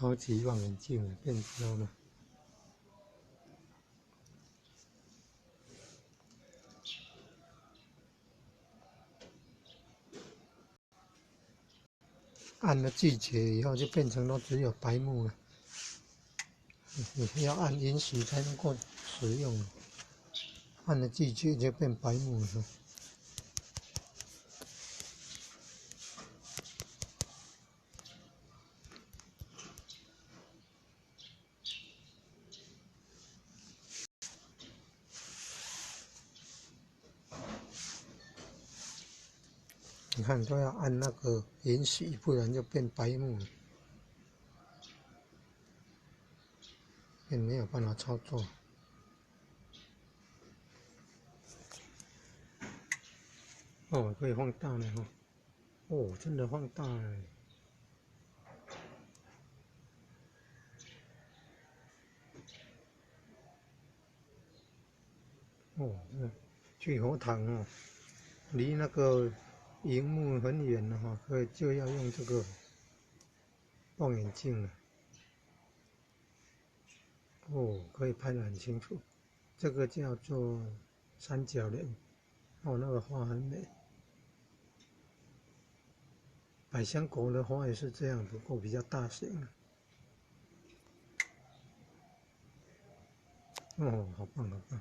超级望远镜了，变焦了。按了拒绝以后，就变成都只有白幕了。你要按允许才能够使用，按了拒绝就变白幕了。你看都要按那个允许，不然就变白幕了，便没有办法操作。哦，可以放大了哈！哦，真的放大了。哦，聚合糖哦，离那个荧幕很远了哈，所以就要用这个望远镜了。哦，可以拍得很清楚。这个叫做三角脸，哦，那个花很美。百香果的花也是这样，不过比较大型。哦，好棒好棒。